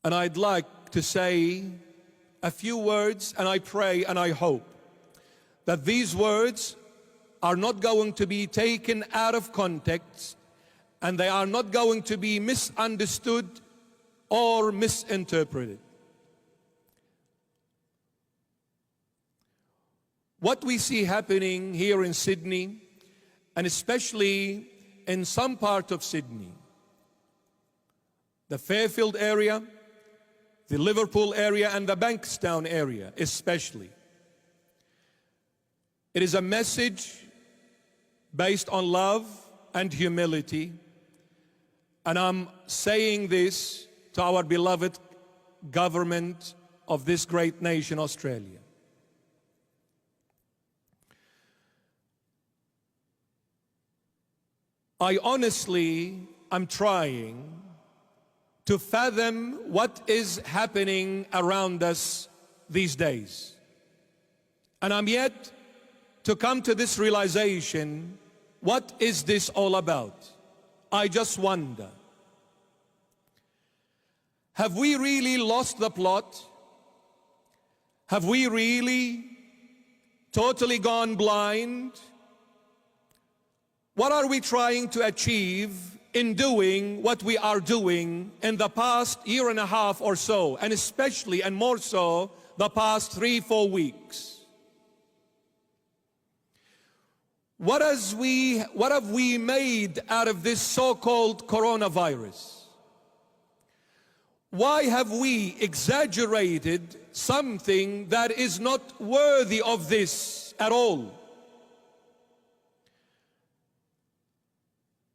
And I'd like to say a few words, and I pray and I hope that these words are not going to be taken out of context, and they are not going to be misunderstood or misinterpreted. What we see happening here in Sydney, and especially in some part of Sydney, the Fairfield area, the Liverpool area, and the Bankstown area especially, it is a message based on love and humility. And I'm saying this to our beloved government of this great nation, Australia. I honestly am trying to fathom what is happening around us these days. And I'm yet to come to this realization, what is this all about? I just wonder, have we really lost the plot? Have we really totally gone blind? What are we trying to achieve in doing what we are doing in the past year and a half or so, and especially and more so the past 3-4 weeks? What have we made out of this so-called coronavirus? Why have we exaggerated something that is not worthy of this at all?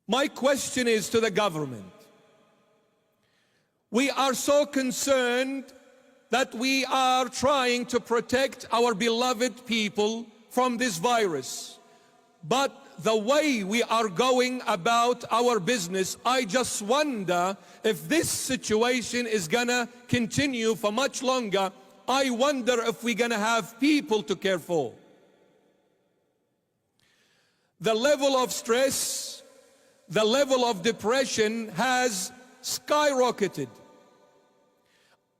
My question is to the government. We are so concerned that we are trying to protect our beloved people from this virus. But the way we are going about our business, I just wonder if this situation is gonna continue for much longer. I wonder if we're gonna have people to care for. The level of stress, the level of depression has skyrocketed.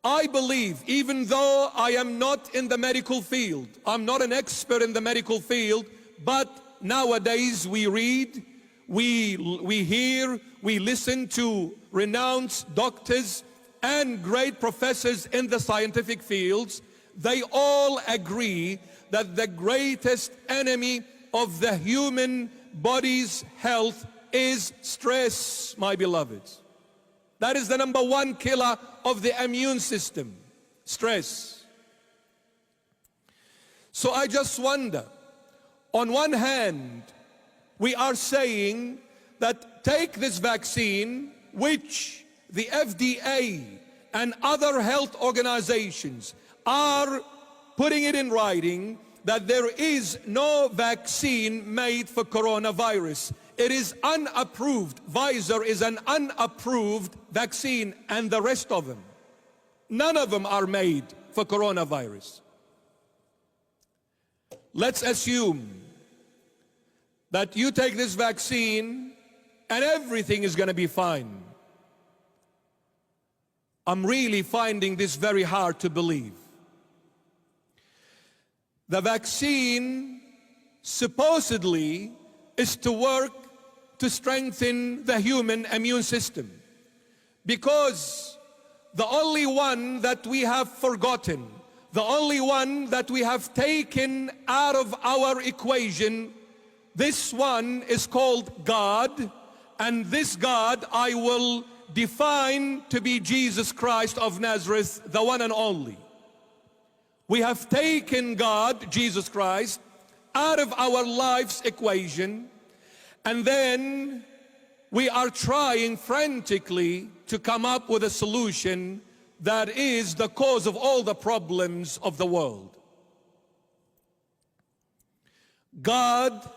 I believe, even though I am not in the medical field, I'm not an expert in the medical field, but nowadays we read, we hear, we listen to renowned doctors and great professors in the scientific fields. They all agree that the greatest enemy of the human body's health is stress, my beloveds. That is the #1 killer of the immune system, stress. So I just wonder, on one hand, we are saying that take this vaccine, which the FDA and other health organizations are putting it in writing that there is no vaccine made for coronavirus. It is unapproved. Pfizer is an unapproved vaccine, and the rest of them, none of them are made for coronavirus. Let's assume that you take this vaccine and everything is going to be fine. I'm really finding this very hard to believe. The vaccine supposedly is to work to strengthen the human immune system, because the only one that we have forgotten, the only one that we have taken out of our equation, this one is called God, and this God I will define to be Jesus Christ of Nazareth, the one and only. We have taken God, Jesus Christ, out of our life's equation, and then we are trying frantically to come up with a solution that is the cause of all the problems of the world. God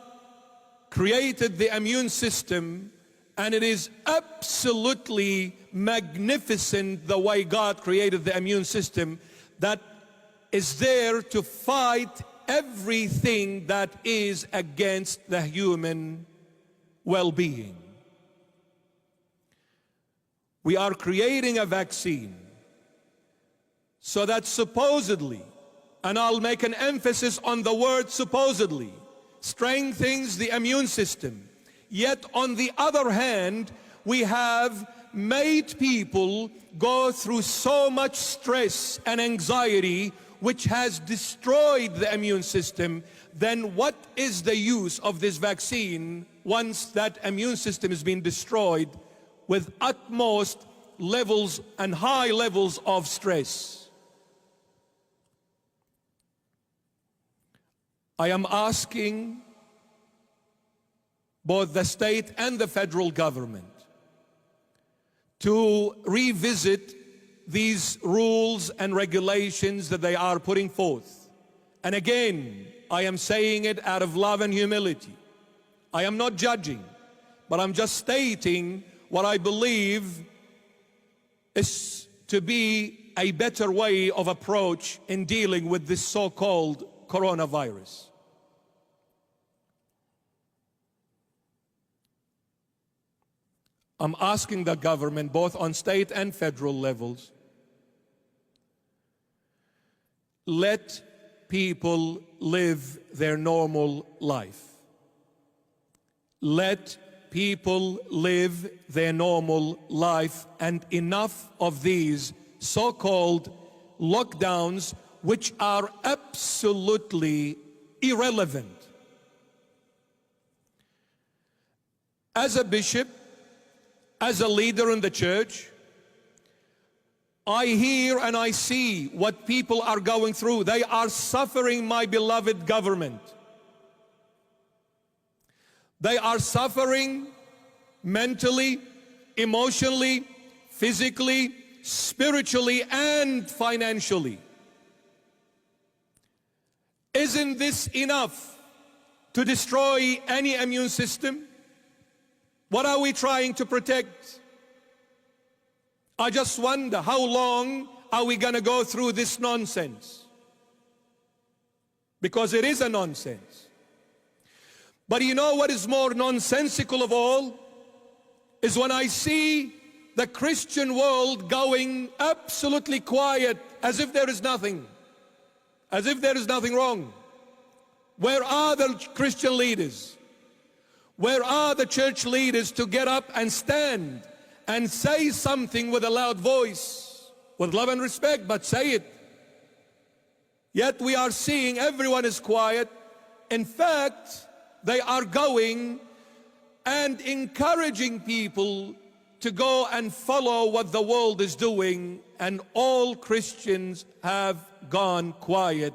created the immune system, and it is absolutely magnificent the way God created the immune system, that is there to fight everything that is against the human well-being. We are creating a vaccine so that supposedly, and I'll make an emphasis on the word supposedly, strengthens the immune system. Yet on the other hand, we have made people go through so much stress and anxiety which has destroyed the immune system. Then what is the use of this vaccine once that immune system has been destroyed with utmost levels and high levels of stress? I am asking both the state and the federal government to revisit these rules and regulations that they are putting forth. And again, I am saying it out of love and humility. I am not judging, but I'm just stating what I believe is to be a better way of approach in dealing with this so-called coronavirus. I'm asking the government, both on state and federal levels, let people live their normal life. Let people live their normal life, and enough of these so-called lockdowns which are absolutely irrelevant. As a bishop, as a leader in the church, I hear and I see what people are going through. They are suffering, my beloved government. They are suffering mentally, emotionally, physically, spiritually, and financially. Isn't this enough to destroy any immune system? What are we trying to protect? I just wonder, how long are we going to go through this nonsense? Because it is a nonsense. But you know what is more nonsensical of all? Is when I see the Christian world going absolutely quiet, as if there is nothing. As if there is nothing wrong. Where are the Christian leaders? Where are the church leaders to get up and stand and say something with a loud voice, with love and respect, but say it? Yet we are seeing everyone is quiet. In fact, they are going and encouraging people to go and follow what the world is doing, and all Christians have gone quiet.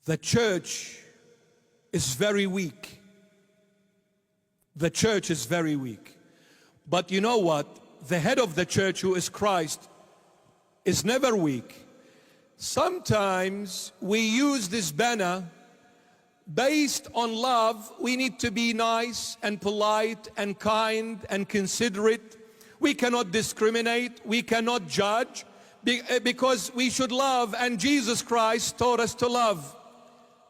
The church is very weak. The church is very weak. But you know what? The head of the church, who is Christ, is never weak. Sometimes we use this banner based on love. We need to be nice and polite and kind and considerate. We cannot discriminate. We cannot judge, because we should love, and Jesus Christ taught us to love.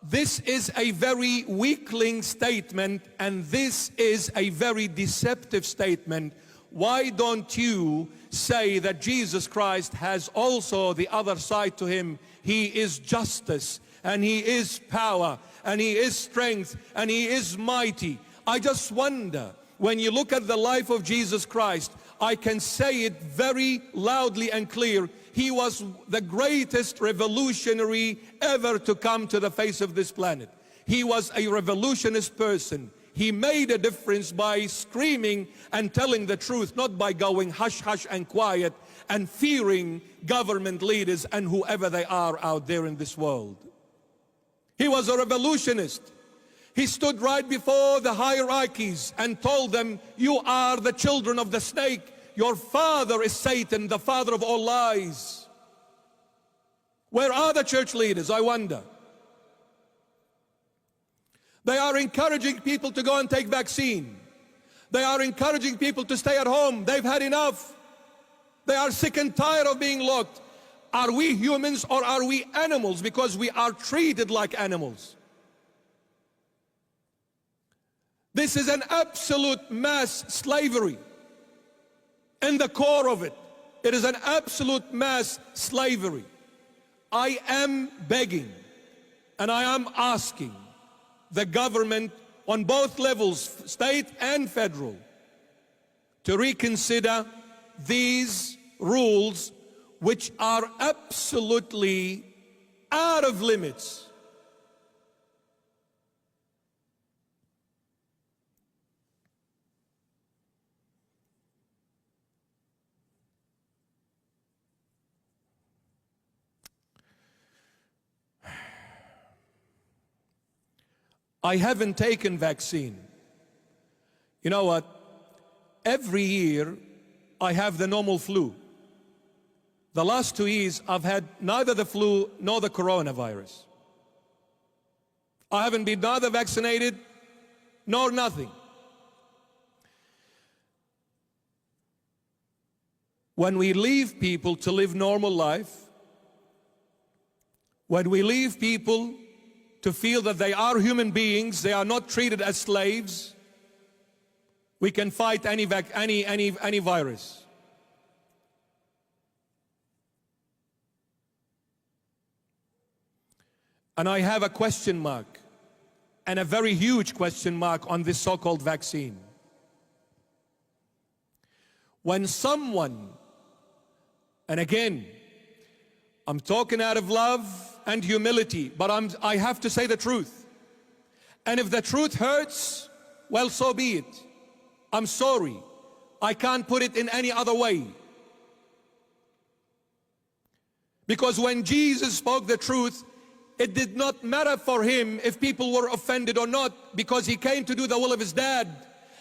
This is a very weakling statement, and this is a very deceptive statement. Why don't you say that Jesus Christ has also the other side to him? He is justice, and he is power, and he is strength, and he is mighty. I just wonder, when you look at the life of Jesus Christ, I can say it very loudly and clear. He was the greatest revolutionary ever to come to the face of this planet. He was a revolutionist person. He made a difference by screaming and telling the truth, not by going hush hush and quiet and fearing government leaders and whoever they are out there in this world. He was a revolutionist. He stood right before the hierarchies and told them, you are the children of the snake. Your father is Satan, the father of all lies. Where are the church leaders, I wonder? They are encouraging people to go and take vaccine. They are encouraging people to stay at home. They've had enough. They are sick and tired of being locked. Are we humans or are we animals? Because we are treated like animals. This is an absolute mass slavery in the core of it. It is an absolute mass slavery. I am begging and I am asking the government on both levels, state and federal, to reconsider these rules which are absolutely out of limits. I haven't taken vaccine. You know what? Every year I have the normal flu. The last 2 years I've had neither the flu nor the coronavirus. I haven't been neither vaccinated nor nothing. When we leave people to live normal life, when we leave people to feel that they are human beings, they are not treated as slaves, we can fight any virus. And I have a question mark, and a very huge question mark, on this so-called vaccine. When someone, and again, I'm talking out of love and humility, but I have to say the truth. And if the truth hurts, well, so be it. I'm sorry. I can't put it in any other way. Because when Jesus spoke the truth, it did not matter for him if people were offended or not, because he came to do the will of his dad.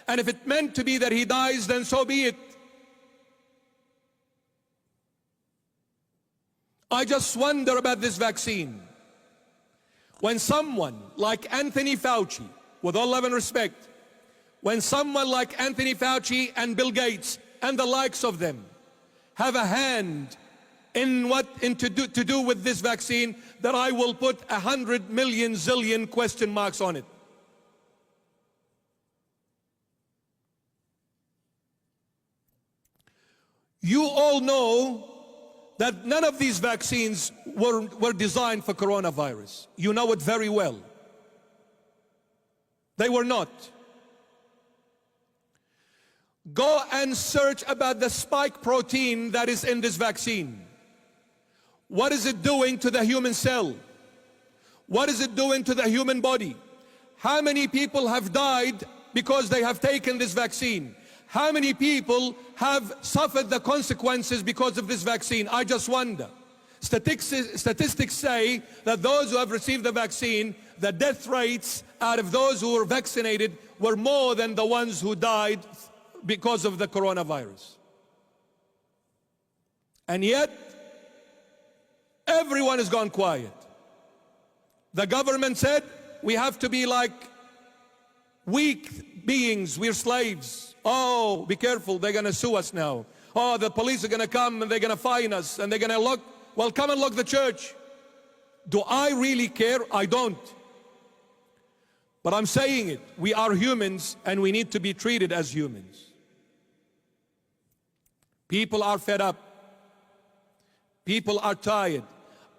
And if it meant to be that he dies, then so be it. I just wonder about this vaccine. When someone like Anthony Fauci, with all love and respect, when someone like Anthony Fauci and Bill Gates and the likes of them have a hand in to do with this vaccine, that I will put 100 million zillion question marks on it. You all know that none of these vaccines were designed for coronavirus. You know it very well. They were not. Go and search about the spike protein that is in this vaccine. What is it doing to the human cell? What is it doing to the human body? How many people have died because they have taken this vaccine? How many people have suffered the consequences because of this vaccine? I just wonder. Statistics say that those who have received the vaccine, the death rates out of those who were vaccinated were more than the ones who died because of the coronavirus. And yet, everyone has gone quiet. The government said, we have to be like weak beings, we're slaves. Oh, be careful, they're going to sue us now. Oh, the police are going to come and they're going to fine us and they're going to lock. Well, come and lock the church. Do I really care? I don't. But I'm saying it. We are humans and we need to be treated as humans. People are fed up. People are tired.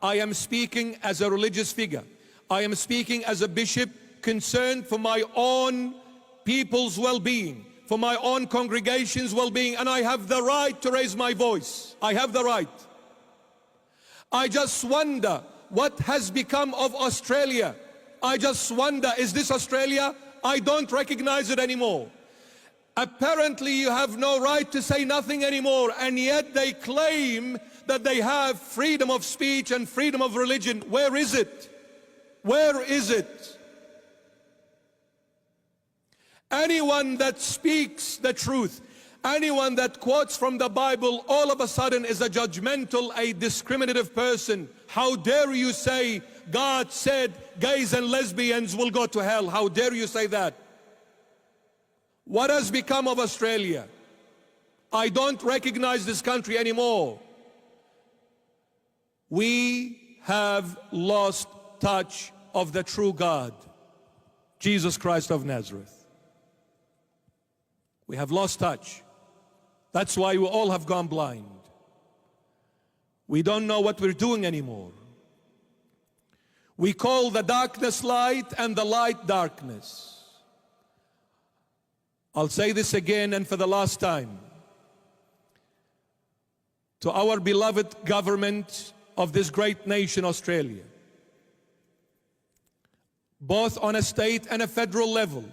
I am speaking as a religious figure. I am speaking as a bishop concerned for my own people's well-being, for my own congregation's well-being, and I have the right to raise my voice. I have the right. I just wonder what has become of Australia. I just wonder, is this Australia? I don't recognize it anymore. Apparently you have no right to say nothing anymore, and yet they claim that they have freedom of speech and freedom of religion. Where is it? Where is it? Anyone that speaks the truth, anyone that quotes from the Bible, all of a sudden is a judgmental, a discriminative person. How dare you say God said gays and lesbians will go to hell? How dare you say that? What has become of Australia? I don't recognize this country anymore. We have lost touch of the true God, Jesus Christ of Nazareth. We have lost touch. That's why we all have gone blind. We don't know what we're doing anymore. We call the darkness light and the light darkness. I'll say this again and for the last time. To our beloved government of this great nation, Australia, both on a state and a federal level,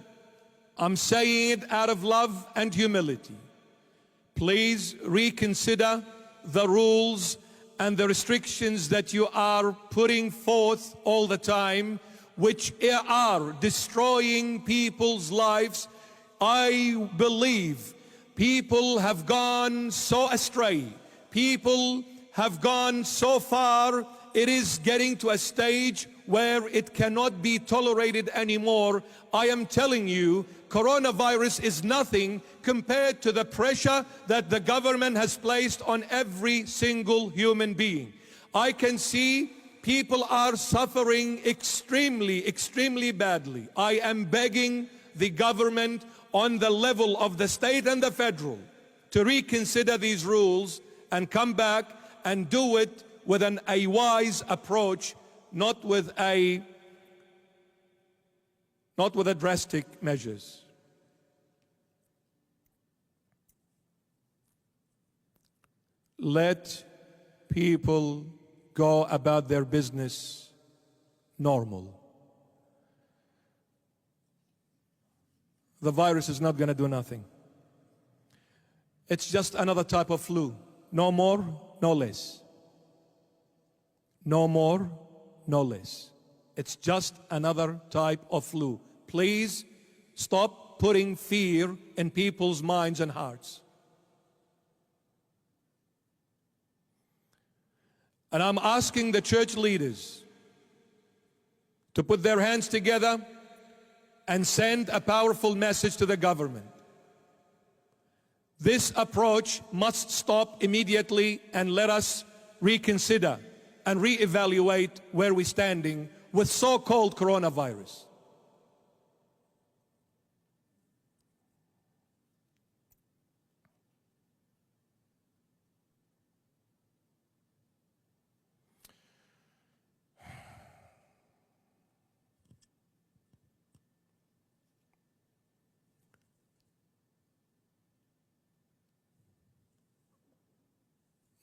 I'm saying it out of love and humility. Please reconsider the rules and the restrictions that you are putting forth all the time, which are destroying people's lives. I believe people have gone so astray. People have gone so far. It is getting to a stage where it cannot be tolerated anymore. I am telling you, coronavirus is nothing compared to the pressure that the government has placed on every single human being. I can see people are suffering extremely, extremely badly. I am begging the government on the level of the state and the federal to reconsider these rules and come back and do it with a wise approach, not with drastic measures. Let people go about their business normal. The virus is not going to do nothing. It's just another type of flu. No more, no less. No more, no less. It's just another type of flu. Please stop putting fear in people's minds and hearts. And I'm asking the church leaders to put their hands together and send a powerful message to the government. This approach must stop immediately, and let us reconsider and reevaluate where we're standing with so-called coronavirus.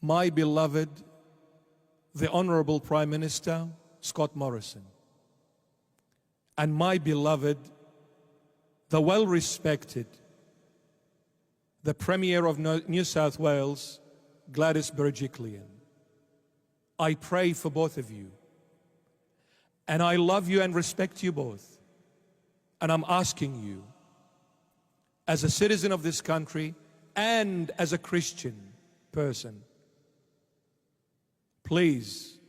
My beloved, the Honorable Prime Minister, Scott Morrison, and my beloved, the well-respected, the Premier of New South Wales, Gladys Berejiklian. I pray for both of you, and I love you and respect you both. And I'm asking you, as a citizen of this country and as a Christian person, please,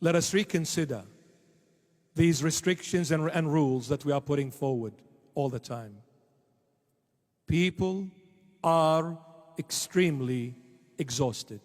let us reconsider these restrictions and rules that we are putting forward all the time. People are extremely exhausted.